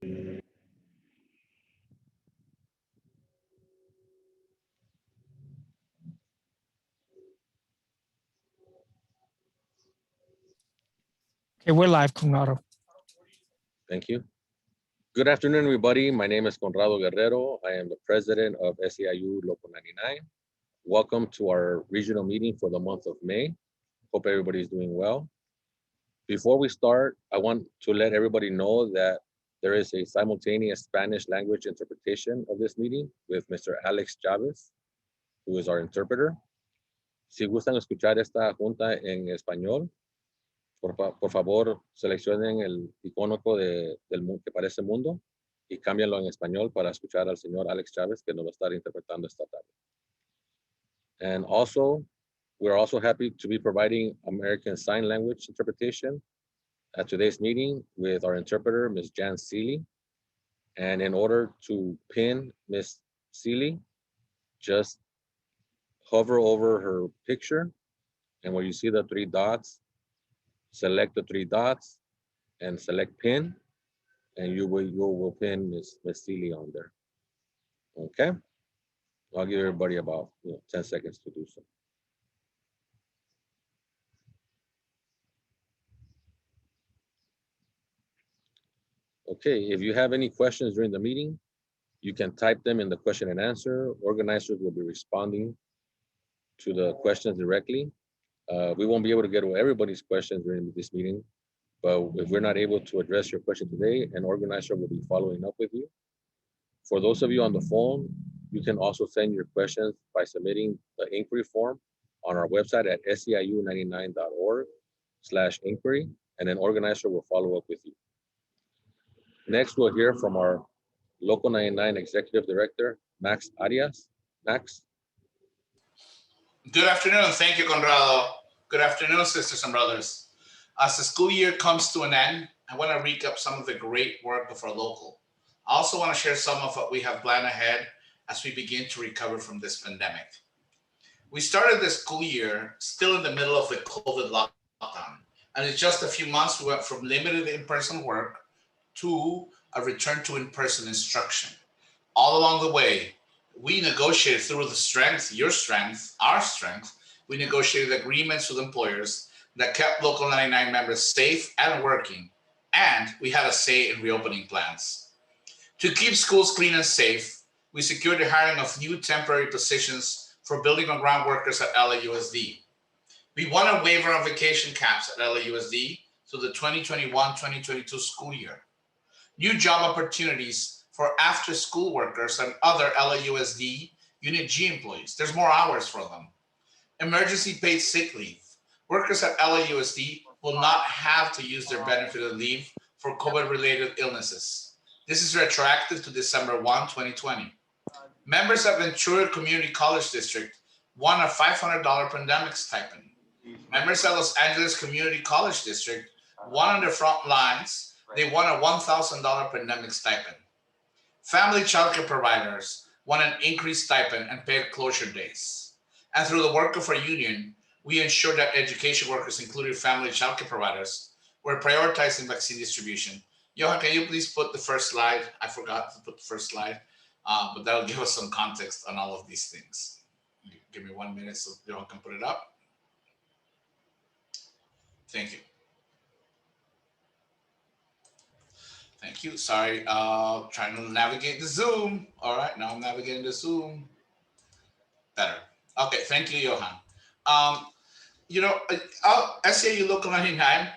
Okay, we're live, Conrado. Thank you. Good afternoon, everybody. My name is Conrado Guerrero. I am the president of SEIU Local 99. Welcome to our regional meeting for the month of May. Hope everybody's doing well. Before we start, I want to let everybody know that there is a simultaneous Spanish language interpretation of this meeting with Mr. Alex Chavez, who is our interpreter. Si gustan escuchar esta junta en español, por favor, seleccionen el icono que parece mundo y cámbianlo en español para escuchar al señor Alex Chávez, que nos va a estar interpretando esta tarde. And also, we're also happy to be providing American Sign Language interpretation at today's meeting with our interpreter, Ms. Jan Seeley. And in order to pin Ms. Seeley, just hover over her picture, and where you see the three dots, select the three dots and select pin, and you will pin Ms. Seeley on there. Okay, I'll give everybody about 10 seconds to do so. Okay, if you have any questions during the meeting, you can type them in the question and answer. Organizers will be responding to the questions directly. We won't be able to get to everybody's questions during this meeting, but if we're not able to address your question today, an organizer will be following up with you. For those of you on the phone, you can also send your questions by submitting the inquiry form on our website at seiu99.org/inquiry, and an organizer will follow up with you. Next, we'll hear from our Local 99 Executive Director, Max Arias. Max. Good afternoon. Thank you, Conrado. Good afternoon, sisters and brothers. As the school year comes to an end, I want to recap some of the great work of our local. I also want to share some of what we have planned ahead as we begin to recover from this pandemic. We started the school year still in the middle of the COVID lockdown, and in just a few months, we went from limited in-person work to a return to in-person instruction. All along the way, we negotiated through the strength, your strength, our strength. We negotiated agreements with employers that kept Local 99 members safe and working, and we had a say in reopening plans. To keep schools clean and safe, we secured the hiring of new temporary positions for building and ground workers at LAUSD. We won a waiver on vacation caps at LAUSD through the 2021-2022 school year. New job opportunities for after-school workers and other LAUSD Unit G employees. There's more hours for them. Emergency paid sick leave. Workers at LAUSD will not have to use their benefited leave for COVID-related illnesses. This is retroactive to December 1, 2020. Members of Ventura Community College District won a $500 pandemic stipend. Members of Los Angeles Community College District won on the front lines. They won a $1,000 pandemic stipend. Family childcare providers won an increased stipend and paid closure days. And through the work of our union, we ensured that education workers, including family childcare providers, were prioritizing vaccine distribution. Johan, can you please put the first slide? I forgot to put the first slide, but that'll give us some context on all of these things. Give me 1 minute so Johan can put it up. Thank you. Thank you. Sorry, trying to navigate the Zoom. All right, now I'm navigating the Zoom. Better. Okay, thank you, Johan. SEIU Local 99,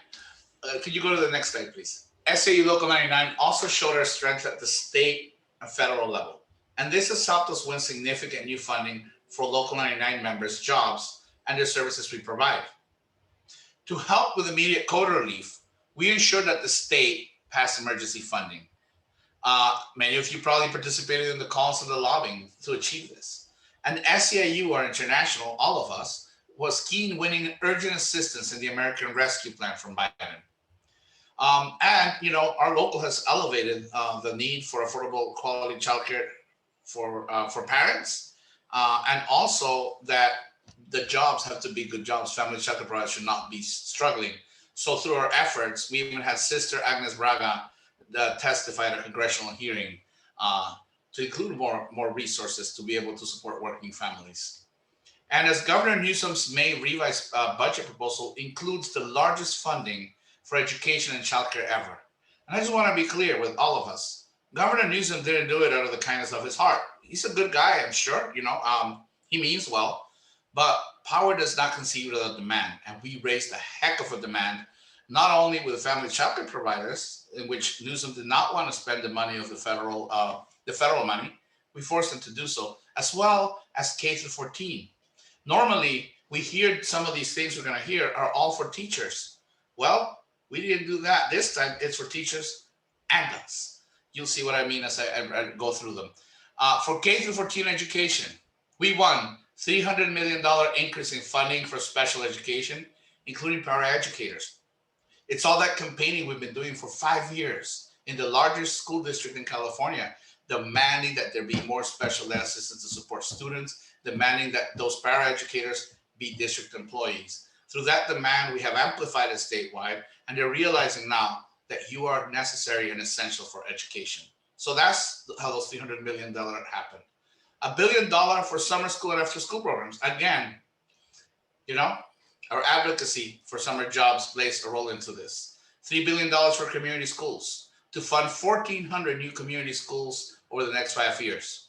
could you go to the next slide, please? SEIU Local 99 also showed our strength at the state and federal level. And this has helped us win significant new funding for Local 99 members' jobs and the services we provide. To help with immediate COVID relief, we ensured that the state passed emergency funding. Many of you probably participated in the calls and the lobbying to achieve this. And SEIU, our international, all of us, was keen winning urgent assistance in the American Rescue Plan from Biden. Our local has elevated the need for affordable quality childcare for parents, and also that the jobs have to be good jobs. Family childcare providers should not be struggling. So through our efforts, we even had Sister Agnes Braga testify at a congressional hearing to include more resources to be able to support working families. And as Governor Newsom's May revised budget proposal includes the largest funding for education and childcare ever. And I just want to be clear with all of us. Governor Newsom didn't do it out of the kindness of his heart. He's a good guy, I'm sure, he means well, but power does not concede without demand. And we raised a heck of a demand, not only with family childcare providers, in which Newsom did not want to spend the money of the federal money. We forced him to do so, as well as K through 14. Normally, we hear some of these things we're going to hear are all for teachers. Well, we didn't do that. This time, it's for teachers and us. You'll see what I mean as I go through them. For K through 14 education, we won $300 million increase in funding for special education, including paraeducators. It's all that campaigning we've been doing for 5 years in the largest school district in California, demanding that there be more special ed assistants to support students, demanding that those paraeducators be district employees. Through that demand, we have amplified it statewide, and they're realizing now that you are necessary and essential for education. So that's how those $300 million happened. $1 billion for summer school and after school programs. Again, our advocacy for summer jobs plays a role into this. $3 billion for community schools to fund 1,400 new community schools over the next 5 years.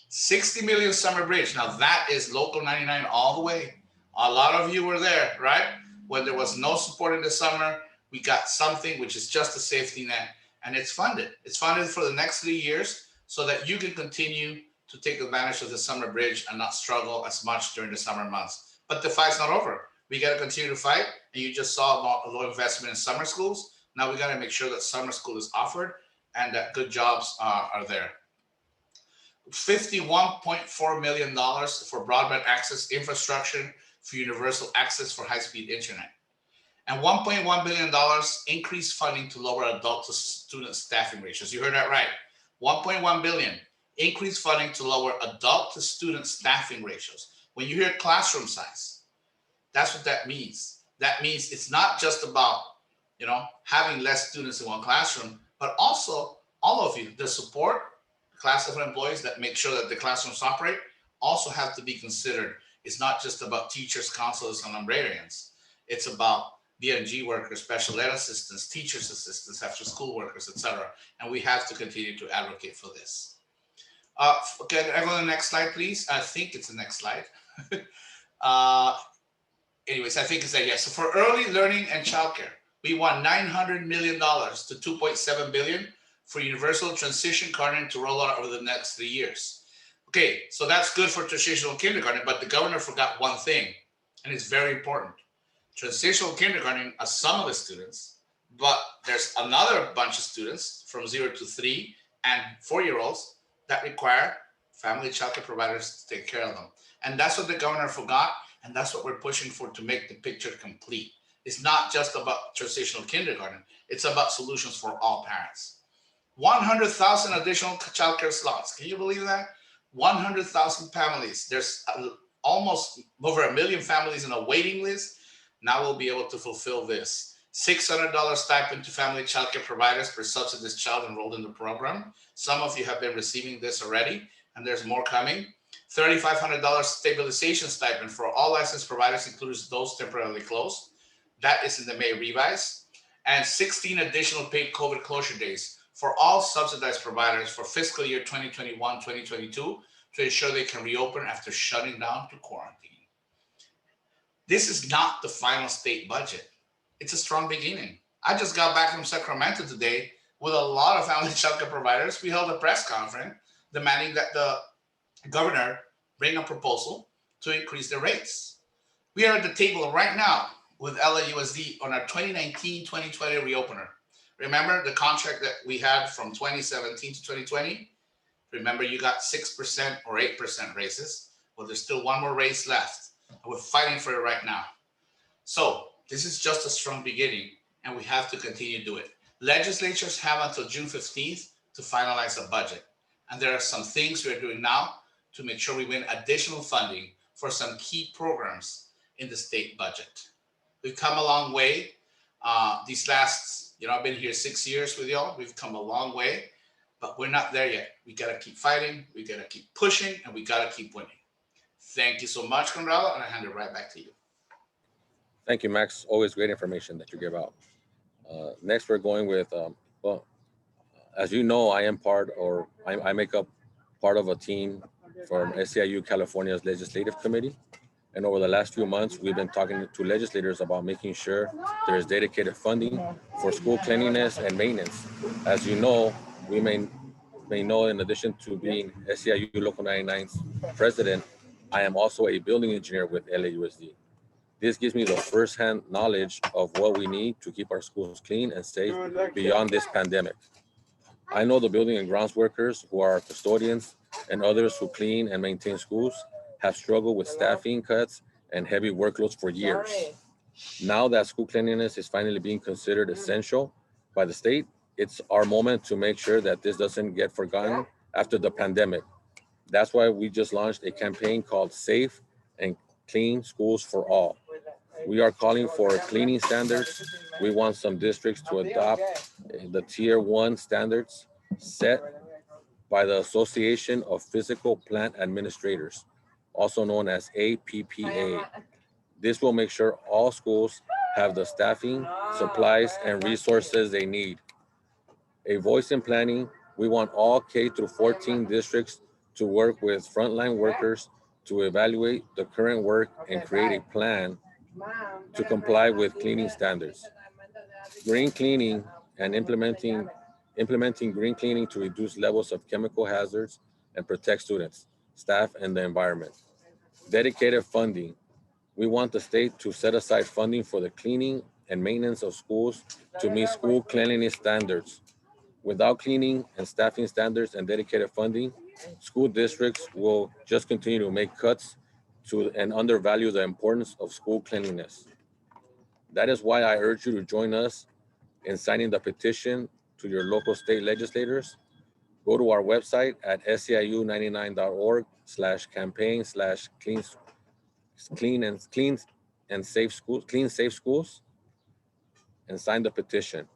60 million summer bridge. Now that is Local 99 all the way. A lot of you were there, right? When there was no support in the summer, we got something which is just a safety net, and it's funded. It's funded for the next 3 years so that you can continue to take advantage of the summer bridge and not struggle as much during the summer months. But the fight's not over. We got to continue to fight. And you just saw a low investment in summer schools. Now we got to make sure that summer school is offered and that good jobs are there. $51.4 million for broadband access infrastructure for universal access for high-speed internet. And $1.1 billion increased funding to lower adult to student staffing ratios. You heard that right. $1.1 billion increased funding to lower adult to student staffing ratios. When you hear classroom size, that's what that means. That means it's not just about, having less students in one classroom, but also all of you, the support, class of employees that make sure that the classrooms operate also have to be considered. It's not just about teachers, counselors, and librarians. It's about BNG workers, special ed assistants, teachers assistants, after school workers, etc. And we have to continue to advocate for this. Okay, I go to the next slide, please. I think it's the next slide. Anyways, I think it's that, yes. So for early learning and childcare, we won $900 million to $2.7 billion for universal transition kindergarten to roll out over the next 3 years. Okay, so that's good for transitional kindergarten, but the governor forgot one thing, and it's very important. Transitional kindergarten are some of the students, but there's another bunch of students from 0 to 3 and 4-year-olds that require family childcare providers to take care of them. And that's what the governor forgot, and that's what we're pushing for to make the picture complete. It's not just about transitional kindergarten, it's about solutions for all parents. 100,000 additional childcare slots. Can you believe that? 100,000 families. There's almost over 1 million families in a waiting list. Now we'll be able to fulfill this. $600 stipend to family childcare providers per subsidized child enrolled in the program. Some of you have been receiving this already, and there's more coming. $3,500 stabilization stipend for all licensed providers, including those temporarily closed. That is in the May revise. And 16 additional paid COVID closure days for all subsidized providers for fiscal year 2021-2022 to ensure they can reopen after shutting down to quarantine. This is not the final state budget. It's a strong beginning. I just got back from Sacramento today with a lot of family childcare providers. We held a press conference demanding that the governor bring a proposal to increase the rates. We are at the table right now with LAUSD on our 2019-2020 reopener. Remember the contract that we had from 2017 to 2020? Remember you got 6% or 8% raises? Well, there's still one more raise left. And we're fighting for it right now. So this is just a strong beginning, and we have to continue to do it. Legislatures have until June 15th to finalize a budget. And there are some things we're doing now to make sure we win additional funding for some key programs in the state budget. We've come a long way these last You know, I've been here 6 years with y'all. We've come a long way, but we're not there yet. We got to keep fighting. We got to keep pushing, and we got to keep winning. Thank you so much, Conrado, and I hand it right back to you. Thank you, Max. Always great information that you give out. Next, we're going with, well, as you know, I am I make up part of a team from SEIU California's Legislative Committee. And over the last few months, we've been talking to legislators about making sure there is dedicated funding for school cleanliness and maintenance. As you know, we may know, in addition to being SEIU Local 99's president, I am also a building engineer with LAUSD. This gives me the firsthand knowledge of what we need to keep our schools clean and safe beyond this pandemic. I know the building and grounds workers who are custodians and others who clean and maintain schools have struggled with staffing cuts and heavy workloads for years. Now that school cleanliness is finally being considered essential by the state, it's our moment to make sure that this doesn't get forgotten after the pandemic. That's why we just launched a campaign called Safe and Clean Schools for All. We are calling for cleaning standards. We want some districts to adopt the Tier 1 standards set by the Association of Physical Plant Administrators, also known as APPA. This will make sure all schools have the staffing, supplies, and resources they need. A voice in planning, we want all K through 14 districts to work with frontline workers to evaluate the current work and create a plan to comply with cleaning standards. Green cleaning and implementing green cleaning to reduce levels of chemical hazards and protect students, staff, and the environment. Dedicated funding. We want the state to set aside funding for the cleaning and maintenance of schools to meet school cleanliness standards. Without cleaning and staffing standards and dedicated funding, school districts will just continue to make cuts to and undervalue the importance of school cleanliness. That is why I urge you to join us in signing the petition to your local state legislators. Go to our website at seiu99.org/campaign/clean safe schools and sign the petition.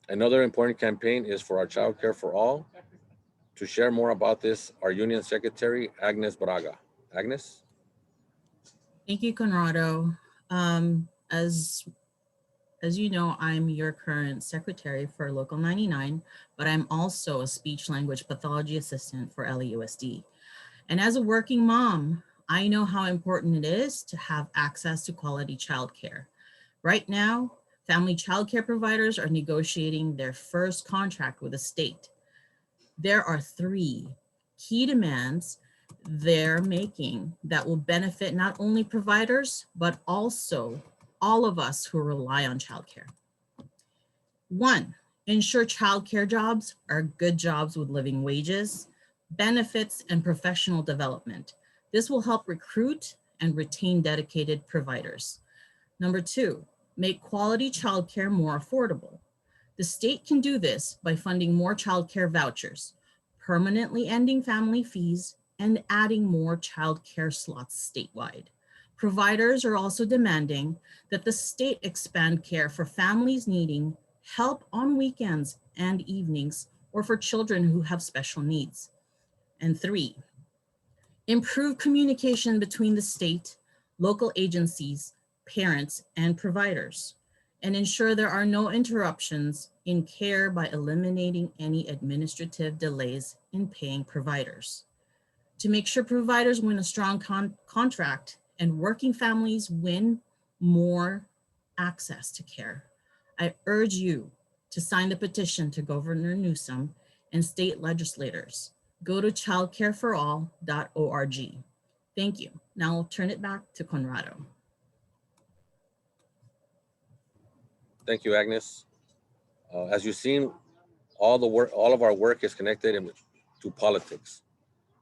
Another important campaign is for our Child Care for All. To share more about this, our Union Secretary, Agnes Braga. Agnes? Thank you, Conrado. As you know, I'm your current secretary for Local 99, but I'm also a speech language pathology assistant for LAUSD. And as a working mom, I know how important it is to have access to quality childcare. Right now, family childcare providers are negotiating their first contract with the state. There are 3 key demands they're making that will benefit not only providers, but also all of us who rely on childcare. 1, ensure childcare jobs are good jobs with living wages, benefits, and professional development. This will help recruit and retain dedicated providers. Number 2, make quality childcare more affordable. The state can do this by funding more childcare vouchers, permanently ending family fees, and adding more childcare slots statewide. Providers are also demanding that the state expand care for families needing help on weekends and evenings, or for children who have special needs. And 3, improve communication between the state, local agencies, parents, and providers, and ensure there are no interruptions in care by eliminating any administrative delays in paying providers. To make sure providers win a strong contract and working families win more access to care, I urge you to sign the petition to Governor Newsom and state legislators. Go to childcareforall.org. Thank you. Now I'll turn it back to Conrado. Thank you, Agnes. As you've seen, all of our work is connected to politics.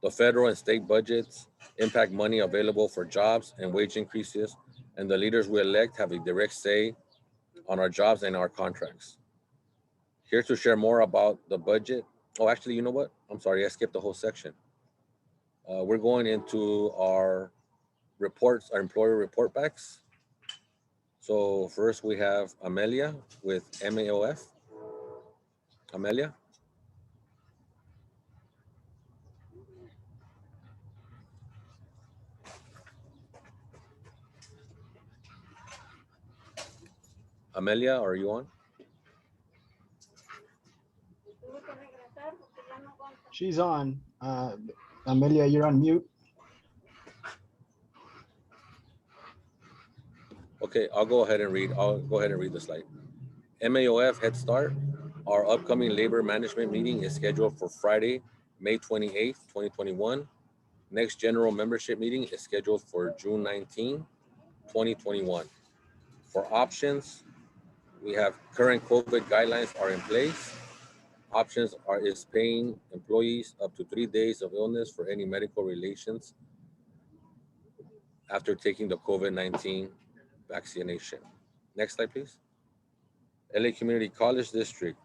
The federal and state budgets impact money available for jobs and wage increases, and the leaders we elect have a direct say on our jobs and our contracts. Here to share more about the budget. Oh, actually, you know what? I'm sorry, I skipped the whole section. We're going into our reports, our employer report backs. So first we have Amelia with MAOF. Amelia? Amelia, are you on? She's on. Amelia, you're on mute. Okay, I'll go ahead and read the slide. MAOF Head Start, our upcoming labor management meeting is scheduled for Friday, May 28th, 2021. Next general membership meeting is scheduled for June 19, 2021. For options, we have current COVID guidelines are in place. Options is paying employees up to 3 days of illness for any medical relations after taking the COVID-19 vaccination. Next slide, please. LA Community College District,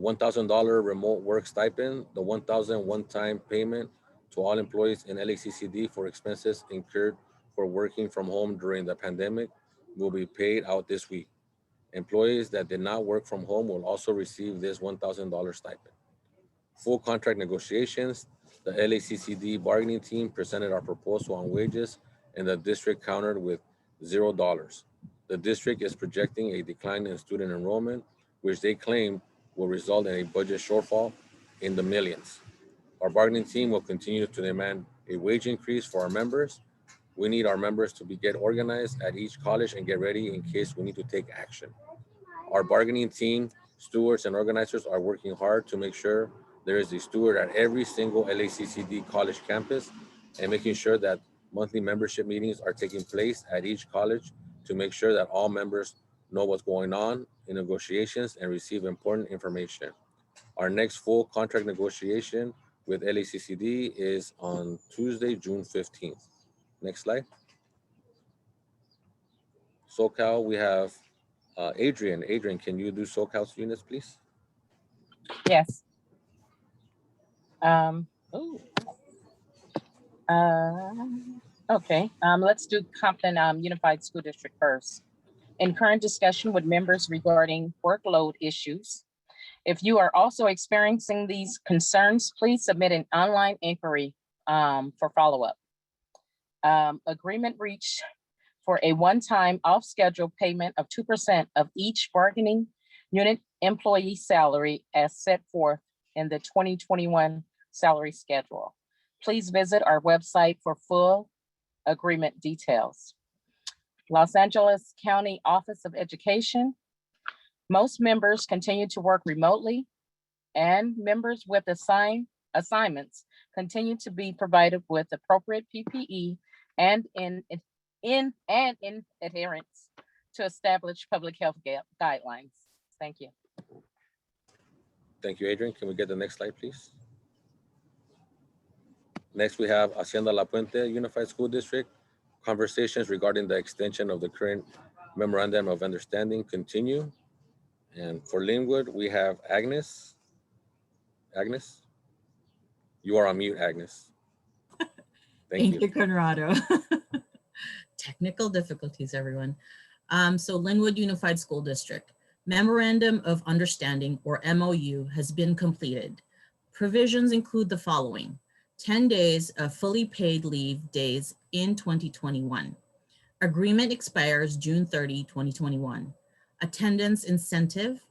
$1,000 remote work stipend, the $1,000 one-time payment to all employees in LACCD for expenses incurred for working from home during the pandemic will be paid out this week. Employees that did not work from home will also receive this $1,000 stipend. Full contract negotiations, the LACCD bargaining team presented our proposal on wages and the district countered with $0. The district is projecting a decline in student enrollment, which they claim will result in a budget shortfall in the millions. Our bargaining team will continue to demand a wage increase for our members. We need our members to get organized at each college and get ready in case we need to take action. Our bargaining team, stewards, and organizers are working hard to make sure there is a steward at every single LACCD college campus and making sure that monthly membership meetings are taking place at each college to make sure that all members know what's going on in negotiations and receive important information. Our next full contract negotiation with LACCD is on Tuesday, June 15th. Next slide. SoCal, we have Adrian. Adrian, can you do SoCal's units, please? Yes. Okay, let's do Compton Unified School District first. In current discussion with members regarding workload issues. If you are also experiencing these concerns, please submit an online inquiry for follow-up. Agreement reached for a one-time off-schedule payment of 2% of each bargaining unit employee salary as set forth in the 2021 salary schedule. Please visit our website for full agreement details. Los Angeles County Office of Education. Most members continue to work remotely and members with assignments continue to be provided with appropriate PPE and in adherence to established public health guidelines. Thank you. Thank you, Adrian. Can we get the next slide, please? Next, we have Hacienda La Puente Unified School District. Conversations regarding the extension of the current memorandum of understanding continue. And for Linwood, we have Agnes. Agnes, you are on mute, Agnes. Thank you, Conrado. Technical difficulties, everyone. So Linwood Unified School District. Memorandum of Understanding, or MOU, has been completed. Provisions include the following: 10 days of fully paid leave days in 2021. Agreement expires June 30, 2021. Attendance incentive,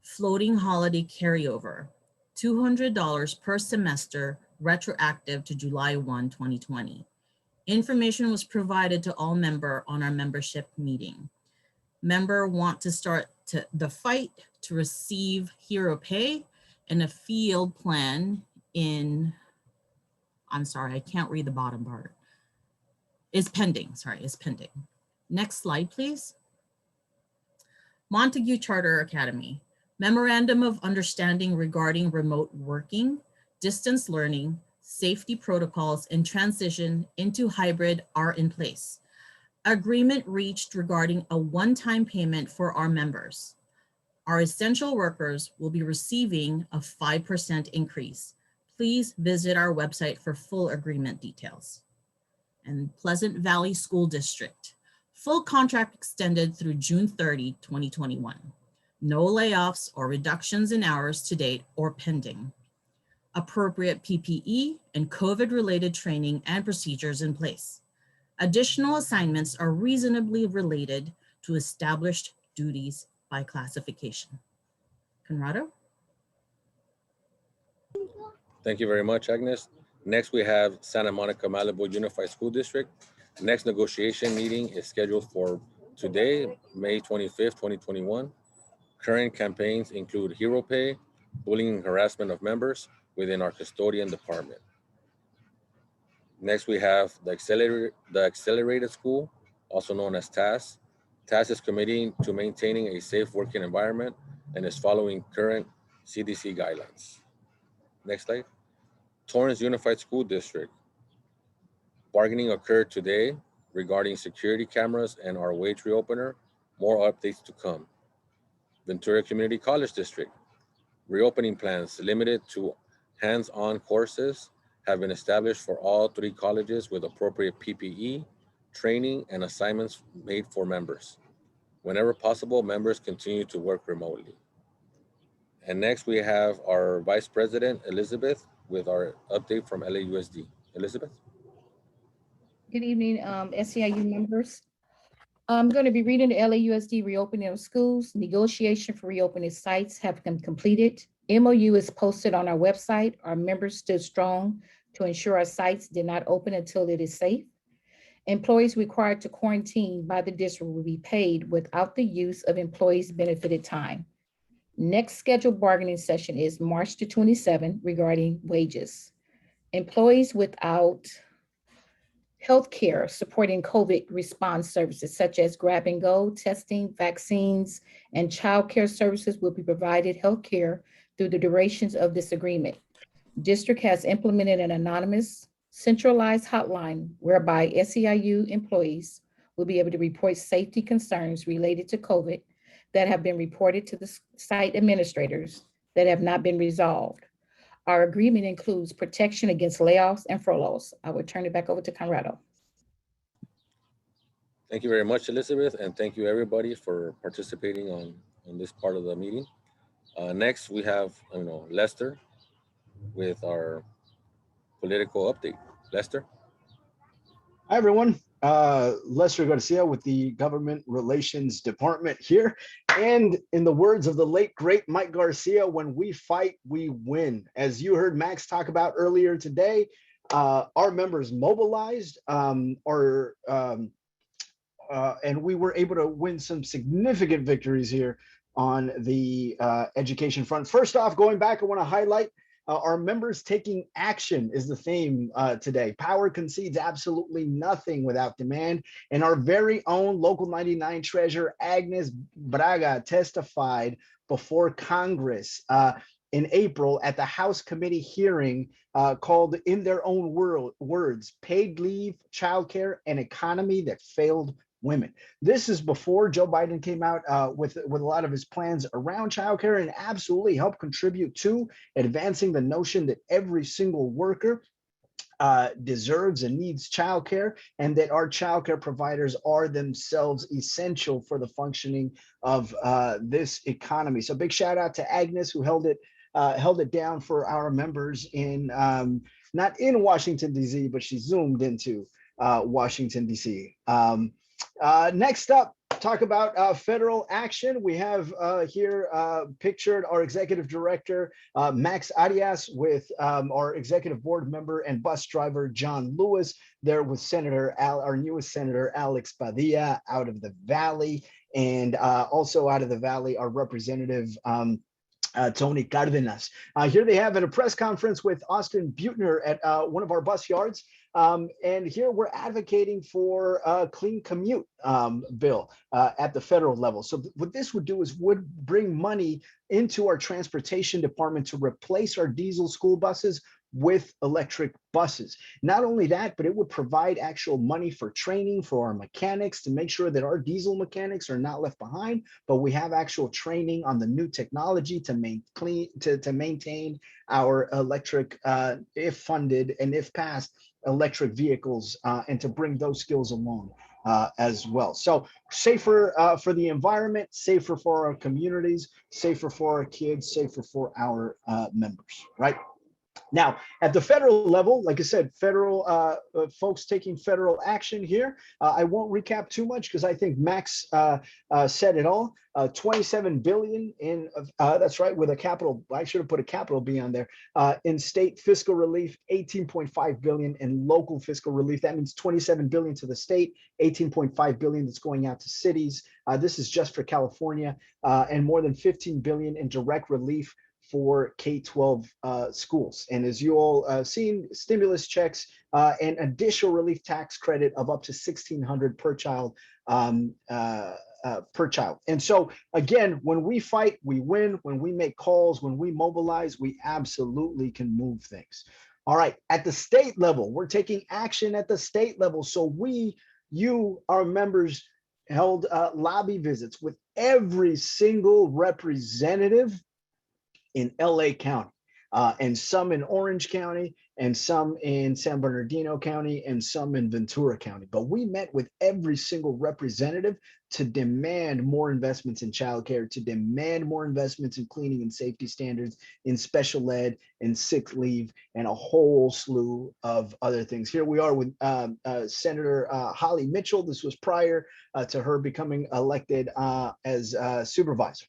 floating holiday carryover, $200 per semester, retroactive to July 1, 2020. Information was provided to all member on our membership meeting. Member want to start the fight to receive hero pay and a field plan in, I'm sorry, I can't read the bottom part. Is pending. Next slide, please. Montague Charter Academy. Memorandum of Understanding regarding remote working, distance learning, safety protocols, and transition into hybrid are in place. Agreement reached regarding a one-time payment for our members. Our essential workers will be receiving a 5% increase. Please visit our website for full agreement details. And Pleasant Valley School District. Full contract extended through June 30, 2021. No layoffs or reductions in hours to date or pending. Appropriate PPE and COVID-related training and procedures in place. Additional assignments are reasonably related to established duties by classification. Conrado? Thank you very much, Agnes. Next, we have Santa Monica Malibu Unified School District. Next negotiation meeting is scheduled for today, May 25th, 2021. Current campaigns include hero pay, bullying and harassment of members within our custodian department. Next, we have the accelerated school, also known as TAS. TAS is committing to maintaining a safe working environment and is following current CDC guidelines. Next slide. Torrance Unified School District. Bargaining occurred today regarding security cameras and our wage reopener. More updates to come. Ventura Community College District. Reopening plans limited to hands-on courses have been established for all 3 colleges with appropriate PPE, training, and assignments made for members. Whenever possible, members continue to work remotely. And next we have our Vice President, Elizabeth, with our update from LAUSD. Elizabeth? Good evening, SEIU members. I'm going to be reading the LAUSD reopening of schools. Negotiation for reopening sites have been completed. MOU is posted on our website. Our members stood strong to ensure our sites did not open until it is safe. Employees required to quarantine by the district will be paid without the use of employees' benefited time. Next scheduled bargaining session is March 27 regarding wages. Employees without healthcare supporting COVID response services such as grab and go, testing, vaccines, and childcare services will be provided healthcare through the durations of this agreement. District has implemented an anonymous centralized hotline whereby SEIU employees will be able to report safety concerns related to COVID that have been reported to the site administrators that have not been resolved. Our agreement includes protection against layoffs and furloughs. I will turn it back over to Conrado. Thank you very much, Elizabeth, and thank you everybody for participating on this part of the meeting. Next, we have Lester with our political update. Lester? Hi, everyone. Lester Garcia with the Government Relations Department here. And in the words of the late, great Mike Garcia, when we fight, we win. As you heard Max talk about earlier today, our members mobilized and we were able to win some significant victories here on the education front. First off, going back, I want to highlight our members taking action is the theme today. Power concedes absolutely nothing without demand. And our very own Local 99 treasurer, Agnes Braga, testified before Congress in April at the House committee hearing called, in their own words, paid leave, childcare, an economy that failed women. This is before Joe Biden came out with a lot of his plans around childcare, and absolutely helped contribute to advancing the notion that every single worker deserves and needs childcare, and that our childcare providers are themselves essential for the functioning of this economy. So big shout out to Agnes, who held it down for our members in not in Washington, D.C., but she zoomed into Washington, D.C. Next up, talk about federal action. We have here pictured our executive director, Max Arias, with our executive board member and bus driver, John Lewis, there with our newest Senator, Alex Padilla, out of the Valley, and also out of the Valley, our representative, Tony Cardenas. Here they have at a press conference with Austin Butner at one of our bus yards. And here we're advocating for a clean commute bill at the federal level. So what this would do is would bring money into our transportation department to replace our diesel school buses with electric buses. Not only that, but it would provide actual money for training for our mechanics to make sure that our diesel mechanics are not left behind, but we have actual training on the new technology to maintain our electric, if funded and if passed, electric vehicles and to bring those skills along. as well. So safer for the environment, safer for our communities, safer for our kids, safer for our members, right? Now, at the federal level, like I said, federal folks taking federal action here. I won't recap too much because I think Max said it all. 27 billion in, that's right, with a capital, I should have put a capital B on there, in state fiscal relief, 18.5 billion in local fiscal relief. That means 27 billion to the state, 18.5 billion that's going out to cities. This is just for California, and more than 15 billion in direct relief for K-12 schools. And as you all seen, stimulus checks and additional relief tax credit of up to $1,600 per child. And so again, when we fight, we win. When we make calls, when we mobilize, we absolutely can move things. All right, at the state level, we're taking action at the state level. So you, our members, held lobby visits with every single representative in LA County, and some in Orange County, and some in San Bernardino County, and some in Ventura County. But we met with every single representative to demand more investments in childcare, to demand more investments in cleaning and safety standards, in special ed, in sick leave, and a whole slew of other things. Here we are with Senator Holly Mitchell. This was prior to her becoming elected as supervisor.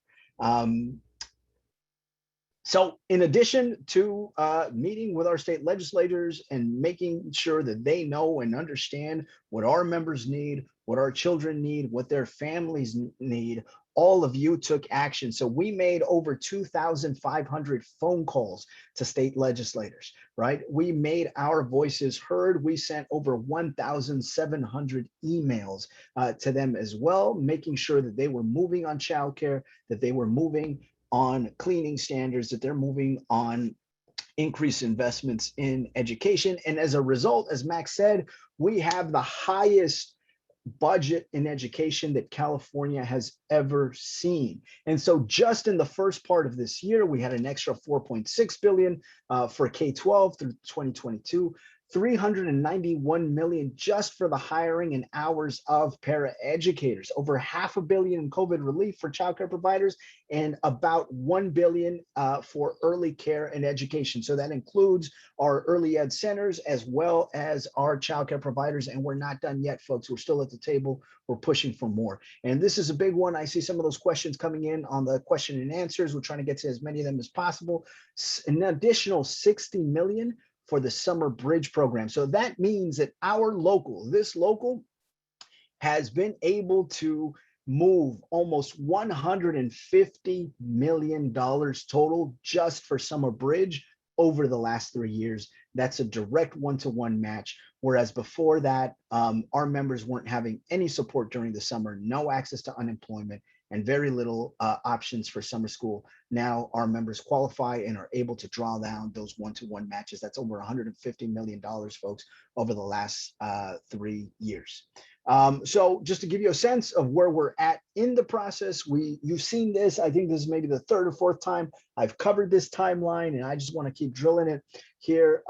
So in addition to meeting with our state legislators and making sure that they know and understand what our members need, what our children need, what their families need, all of you took action. So we made over 2,500 phone calls to state legislators, right? We made our voices heard. We sent over 1,700 emails to them as well, making sure that they were moving on childcare, that they were moving on cleaning standards, that they're moving on increased investments in education. And as a result, as Max said, we have the highest budget in education that California has ever seen. And so just in the first part of this year, we had an extra 4.6 billion for K-12 through 2022. 391 million just for the hiring and hours of paraeducators, over $500 million in COVID relief for childcare providers, and about 1 billion for early care and education. So that includes our early ed centers as well as our childcare providers. And we're not done yet, folks. We're still at the table. We're pushing for more. And this is a big one. I see some of those questions coming in on the question and answers. We're trying to get to as many of them as possible. An additional 60 million for the summer bridge program. So that means that this local has been able to move almost $150 million total just for summer bridge over the last 3 years. That's a direct one-to-one match. Whereas before that, our members weren't having any support during the summer, no access to unemployment, and very little options for summer school. Now our members qualify and are able to draw down those one-to-one matches. That's over $150 million, folks, over the last 3 years. So just to give you a sense of where we're at in the process, you've seen this. I think this is maybe the third or fourth time I've covered this timeline, and I just want to keep drilling it here.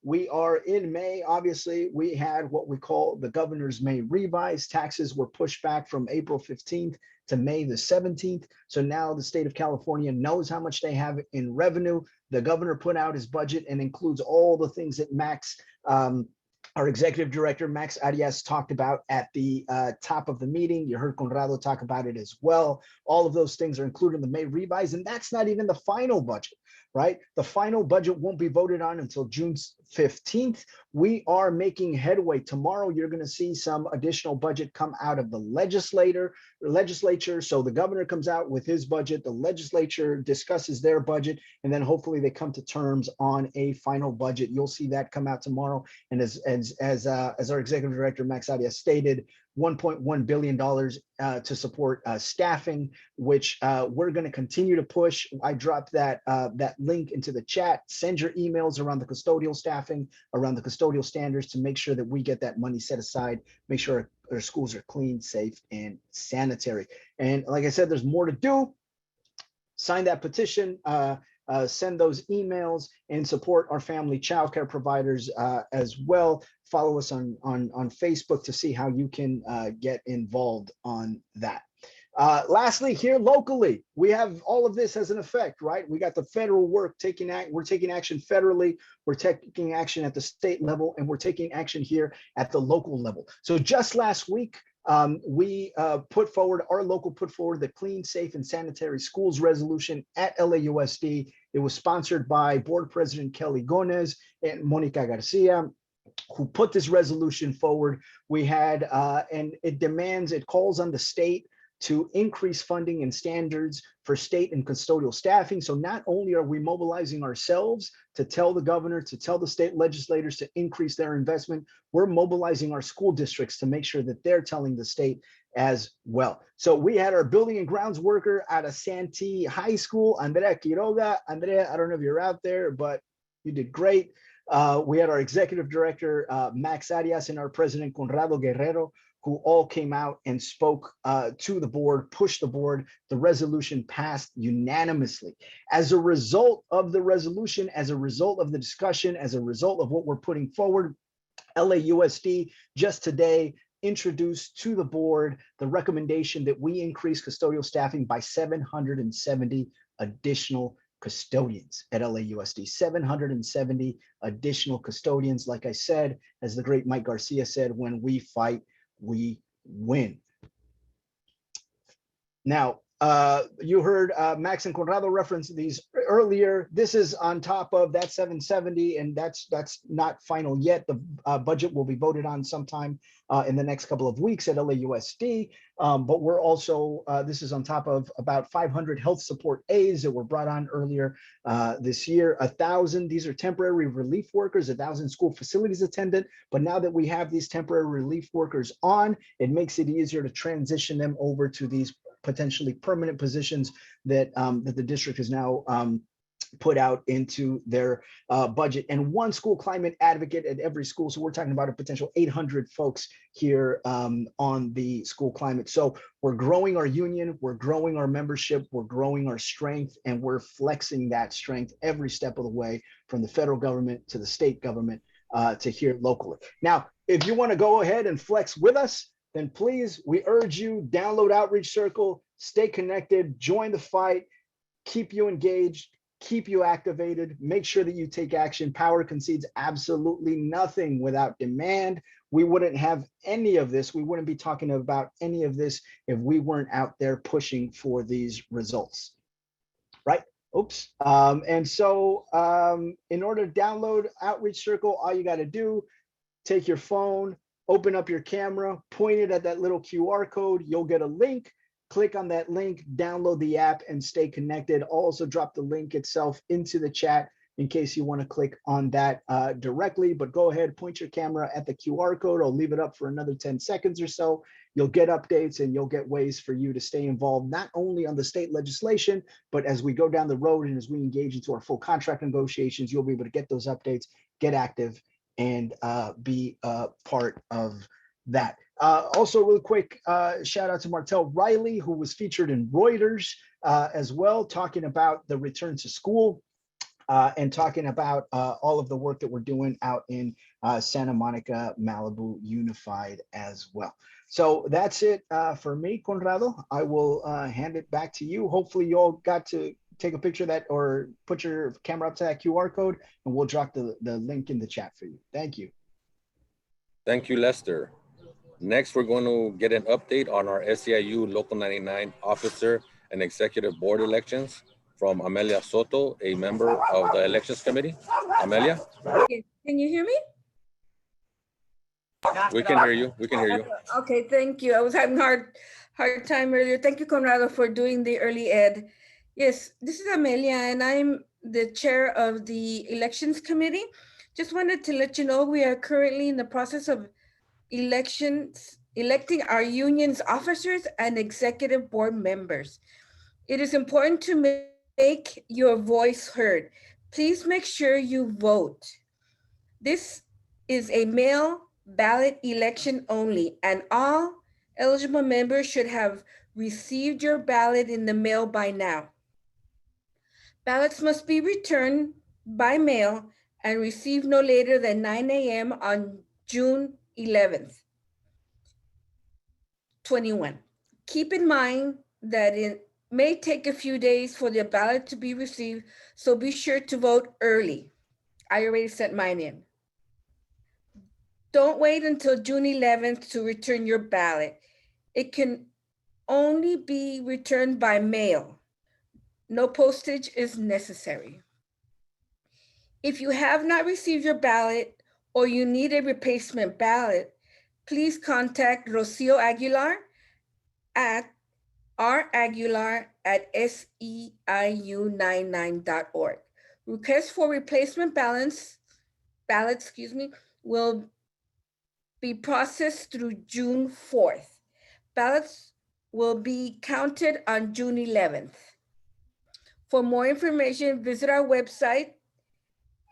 We are in May. Obviously, we had what we call the governor's May revise. Taxes were pushed back from April 15th to May the 17th. So now the state of California knows how much they have in revenue. The governor put out his budget and includes all the things that Max, our executive director, Max Arias, talked about at the top of the meeting. You heard Conrado talk about it as well. All of those things are included in the May revise, and that's not even the final budget, right? The final budget won't be voted on until June 15th. We are making headway. Tomorrow, you're going to see some additional budget come out of the legislature. So the governor comes out with his budget, the legislature discusses their budget, and then hopefully they come to terms on a final budget. You'll see that come out tomorrow. And as our executive director, Max Arias, stated, $1.1 billion to support staffing, which we're going to continue to push. I dropped that link into the chat. Send your emails around the custodial staffing, around the custodial standards, to make sure that we get that money set aside, make sure our schools are clean, safe, and sanitary. And like I said, there's more to do. Sign that petition. send those emails and support our family childcare providers as well. Follow us on Facebook to see how you can get involved on that. Lastly, here locally, we have all of this as an effect, right? We got the federal work we're taking action federally, we're taking action at the state level, and we're taking action here at the local level. So just last week, we put forward the Clean, Safe, and Sanitary Schools resolution at LAUSD. It was sponsored by Board President Kelly Gomez and Monica Garcia, who put this resolution forward. We had, and it calls on the state to increase funding and standards for state and custodial staffing. So not only are we mobilizing ourselves to tell the governor, to tell the state legislators to increase their investment, we're mobilizing our school districts to make sure that they're telling the state as well. So we had our building and grounds worker out of Santee High School, Andrea Quiroga. Andrea, I don't know if you're out there, but you did great. We had our executive director, Max Arias, and our president, Conrado Guerrero, who all came out and spoke to the board, pushed the board. The resolution passed unanimously. As a result of the resolution, as a result of the discussion, as a result of what we're putting forward, LAUSD just today introduced to the board the recommendation that we increase custodial staffing by 770 additional custodians at LAUSD, 770 additional custodians. Like I said, as the great Mike Garcia said, when we fight, we win. Now, you heard Max and Conrado reference these earlier. This is on top of that 770, and that's not final yet. The budget will be voted on sometime in the next couple of weeks at LAUSD. But we're also, this is on top of about 500 health support aides that were brought on earlier this year. 1,000, these are temporary relief workers, 1,000 school facilities attendant. But now that we have these temporary relief workers on, it makes it easier to transition them over to these potentially permanent positions that that the district has now put out into their budget, and one school climate advocate at every school. So we're talking about a potential 800 folks here on the school climate. So we're growing our union, we're growing our membership, we're growing our strength, and we're flexing that strength every step of the way, from the federal government to the state government to here locally. Now, if you want to go ahead and flex with us, then please, we urge you, download Outreach Circle, stay connected, join the fight, keep you engaged, keep you activated, make sure that you take action. Power concedes absolutely nothing without demand. We wouldn't have any of this. We wouldn't be talking about any of this if we weren't out there pushing for these results, right? Oops. And so in order to download Outreach Circle, all you got to do, take your phone, open up your camera, point it at that little QR code. You'll get a link. Click on that link, download the app, and stay connected. I'll also drop the link itself into the chat in case you want to click on that directly. But go ahead, point your camera at the QR code. I'll leave it up for another 10 seconds or so. You'll get updates and you'll get ways for you to stay involved, not only on the state legislation, but as we go down the road and as we engage into our full contract negotiations, you'll be able to get those updates, get active, and be a part of that. Also, real quick, shout out to Martell Riley, who was featured in Reuters as well, talking about the return to school and talking about all of the work that we're doing out in Santa Monica, Malibu Unified as well. So that's it for me, Conrado. I will hand it back to you. Hopefully you all got to take a picture of that or put your camera up to that QR code, and we'll drop the link in the chat for you. Thank you. Thank you, Lester. Next, we're going to get an update on our SEIU Local 99 officer and executive board elections from Amelia Soto, a member of the elections committee. Amelia? Okay. Can you hear me? We can hear you. We can hear you. Okay, thank you. I was having hard time earlier. Thank you, Conrado, for doing the early ed. Yes, this is Amelia, and I'm the chair of the elections committee. Just wanted to let you know we are currently in the process of electing our union's officers and executive board members. It is important to make your voice heard. Please make sure you vote. This is a mail ballot election only, and all eligible members should have received your ballot in the mail by now. Ballots must be returned by mail and received no later than 9 a.m. on June 11th, 21. Keep in mind that it may take a few days for the ballot to be received, so be sure to vote early. I already sent mine in. Don't wait until June 11th to return your ballot. It can only be returned by mail. No postage is necessary. If you have not received your ballot or you need a replacement ballot, please contact Rocio Aguilar at raguilar@seiu99.org. Requests for replacement ballots, will be processed through June 4th. Ballots will be counted on June 11th. For more information, visit our website,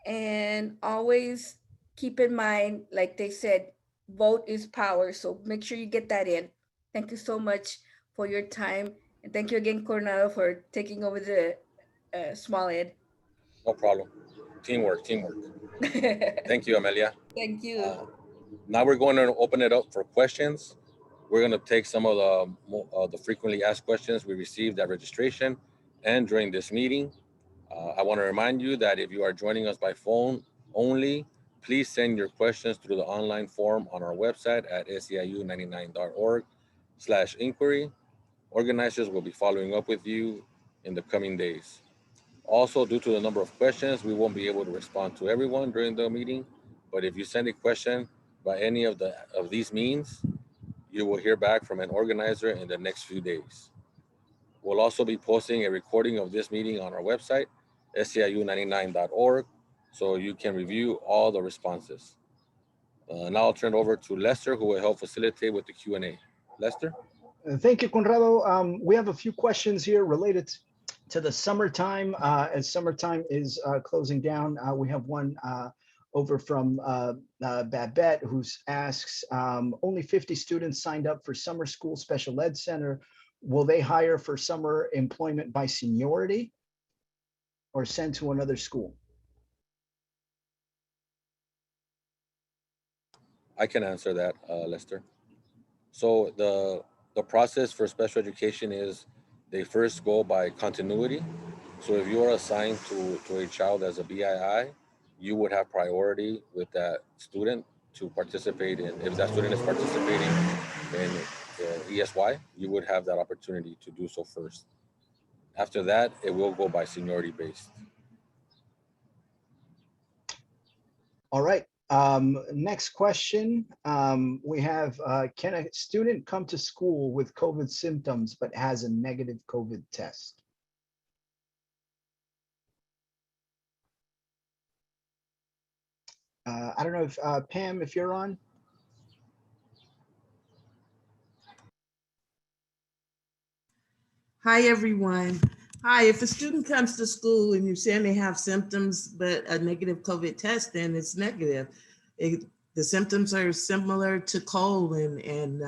and always keep in mind, like they said, vote is power. So make sure you get that in. Thank you so much for your time. And thank you again, Coronado, for taking over the small ed. No problem. Teamwork. Thank you, Amelia. Thank you. Now we're going to open it up for questions. We're going to take some of the frequently asked questions we received at registration and during this meeting. I want to remind you that if you are joining us by phone only, please send your questions through the online form on our website at SEIU99.org/inquiry. Organizers will be following up with you in the coming days. Also, due to the number of questions, we won't be able to respond to everyone during the meeting, but if you send a question by any of these means, you will hear back from an organizer in the next few days. We'll also be posting a recording of this meeting on our website, SEIU99.org, so you can review all the responses. Now I'll turn it over to Lester, who will help facilitate with the Q&A. Lester? Thank you, Conrado. We have a few questions here related to the summertime. As summertime is closing down, we have one over from Babette, who asks, only 50 students signed up for summer school special ed center. Will they hire for summer employment by seniority or send to another school? I can answer that, Lester. So the process for special education is they first go by continuity. So if you are assigned to a child as a BII, you would have priority with that student to participate in. If that student is participating in ESY, you would have that opportunity to do so first. After that, it will go by seniority based. All right. Next question. We have, can a student come to school with COVID symptoms but has a negative COVID test? I don't know if Pam, if you're on. Hi, everyone. Hi, if a student comes to school and you're saying they have symptoms, but a negative COVID test, then it's negative. The symptoms are similar to cold and